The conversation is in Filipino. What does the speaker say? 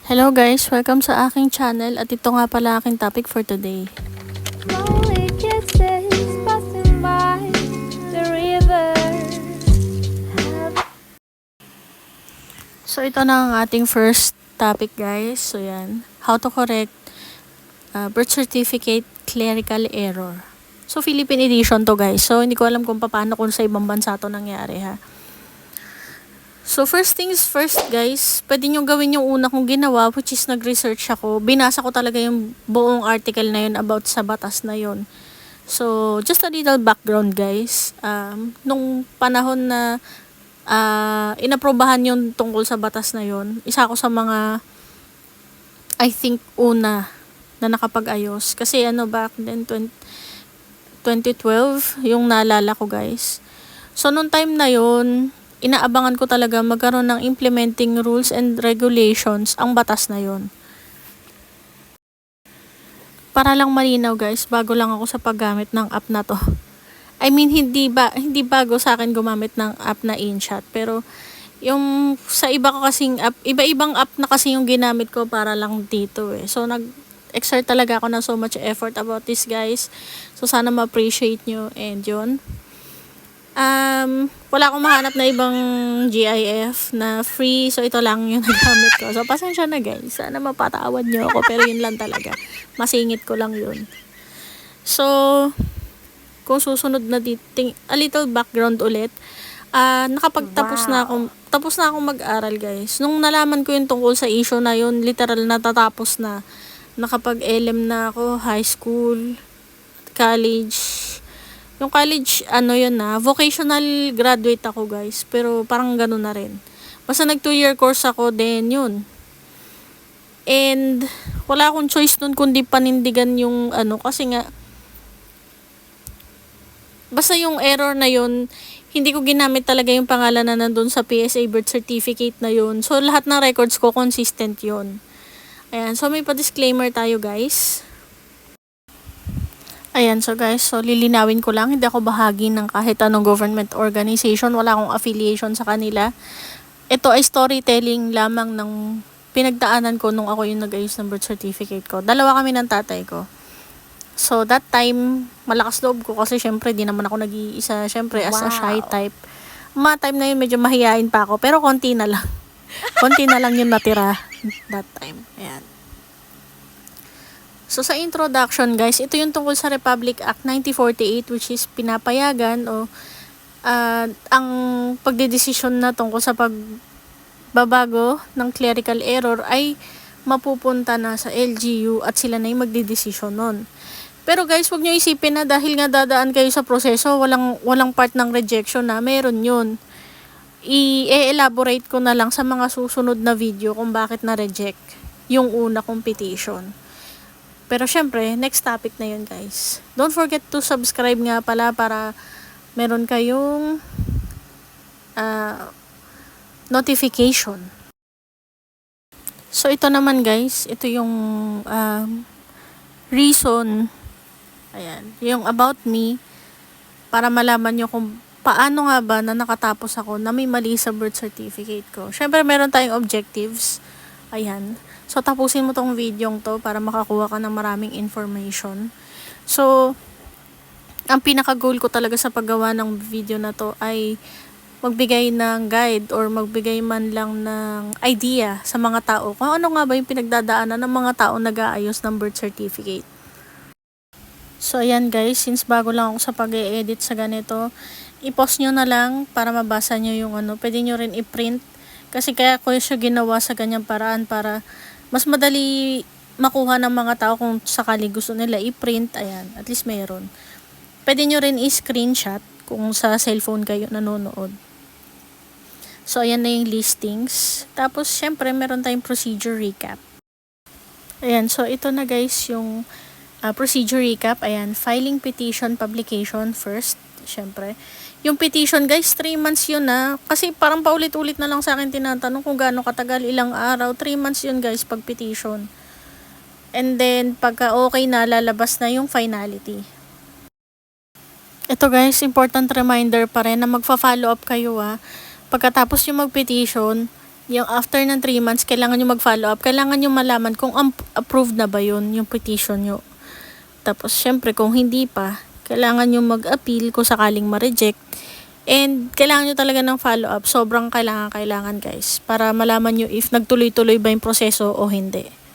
Hello guys, welcome sa aking channel at ito nga pala aking topic for today. Lonely kisses passing by the river. So ito na ang ating first topic guys. So yan, how to correct birth certificate clerical error. So Philippine edition to guys. So hindi ko alam kung paano kung sa ibang bansa to nangyari ha. So first things first guys, pwede nyo gawin yung una kong ginawa which is nag-research ako. Binasa ko talaga yung buong article na yun about sa batas na yun. So just a little background guys. Nung panahon na inaprobahan yung tungkol sa batas na yun, isa ako sa mga I think una na nakapag-ayos. Kasi back then 2012 yung naalala ko guys. So nung time na yun, inaabangan ko talaga magkaroon ng implementing rules and regulations ang batas na yon. Para lang malinaw guys, bago lang ako sa paggamit ng app na to. I mean, hindi bago sa akin gumamit ng app na InShot, pero yung sa iba ko kasing app, iba-ibang app na kasi yung ginamit ko para lang dito eh. So nag-exert talaga ako ng so much effort about this guys. So sana ma-appreciate nyo and yun. Wala akong mahanap na ibang GIF na free. So, ito lang yung nagamit ko. So, pasensya na guys. Sana mapatawad nyo ako. Pero yun lang talaga. Masingit ko lang yun. So, kung susunod na a little background ulit. Nakapagtapos na ako. Tapos na akong mag-aral guys. Nung nalaman ko yung tungkol sa issue na yun, literal natatapos na. Nakapag-LM na ako, high school, college. Yung college, vocational graduate ako guys. Pero parang ganun na rin. Basta nag 2-year course ako, then yun. And wala akong choice nun kundi panindigan yung kasi nga, basta yung error na yun, hindi ko ginamit talaga yung pangalan na nandun sa PSA birth certificate na yun. So lahat ng records ko, consistent yun. Ayan, so may pa-disclaimer tayo guys. Ayan, so guys, so lilinawin ko lang, hindi ako bahagi ng kahit anong government organization, wala akong affiliation sa kanila. Ito ay storytelling lamang ng pinagdaanan ko nung ako yung nag-ayos ng birth certificate ko. Dalawa kami ng tatay ko. So that time, malakas loob ko kasi syempre di naman ako nag-iisa, syempre as a shy type. Mga time na yun medyo mahihain pa ako, pero konti na lang. Konti na lang yung natira that time. Ayan. So sa introduction guys, ito yung tungkol sa Republic Act 1948 which is pinapayagan ang pagdedesisyon na tungkol sa pagbabago ng clerical error ay mapupunta na sa LGU at sila na yung magdedesisyon nun. Pero guys, wag nyo isipin na dahil nga dadaan kayo sa proseso, walang part ng rejection na, meron yun. I-elaborate ko na lang sa mga susunod na video kung bakit na-reject yung una kong petition. Pero syempre, next topic na yun guys. Don't forget to subscribe nga pala para meron kayong notification. So ito naman guys, ito yung reason, ayan, yung about me, para malaman nyo kung paano nga ba na nakatapos ako na may mali sa birth certificate ko. Syempre meron tayong objectives, ayan. So, tapusin mo tong video to para makakuha ka ng maraming information. So, ang pinaka-goal ko talaga sa paggawa ng video na to ay magbigay ng guide or magbigay man lang ng idea sa mga tao kung ano nga ba yung pinagdadaanan ng mga tao nag-aayos ng birth certificate. So, ayan guys, since bago lang ako sa pag-e-edit sa ganito, i-pause nyo na lang para mabasa nyo yung pwede nyo rin i-print. Kasi kaya ko siya ginawa sa ganyang paraan para mas madali makuha ng mga tao kung sakali gusto nila i-print, ayan, at least meron. Pwede nyo rin i-screenshot kung sa cellphone kayo nanonood. So, ayan na yung listings. Tapos, syempre, meron tayong procedure recap. Ayan, so ito na guys yung procedure recap. Ayan, filing petition publication first, syempre. Yung petition guys, 3 months yun na. Kasi parang paulit-ulit na lang sa akin tinatanong kung gaano katagal, ilang araw. 3 months yun guys, pag petition. And then, pagka okay na, lalabas na yung finality. Ito guys, important reminder pa rin na magfa-follow up kayo Pagkatapos yung mag-petition, yung after ng 3 months, kailangan nyo mag-follow up. Kailangan nyo malaman kung approved na ba yun, yung petition nyo. Tapos, syempre, kung hindi pa, kailangan nyo mag-appeal kung sakaling ma-reject. And, kailangan nyo talaga ng follow-up. Sobrang kailangan guys. Para malaman nyo if nagtuloy-tuloy ba yung proseso o hindi.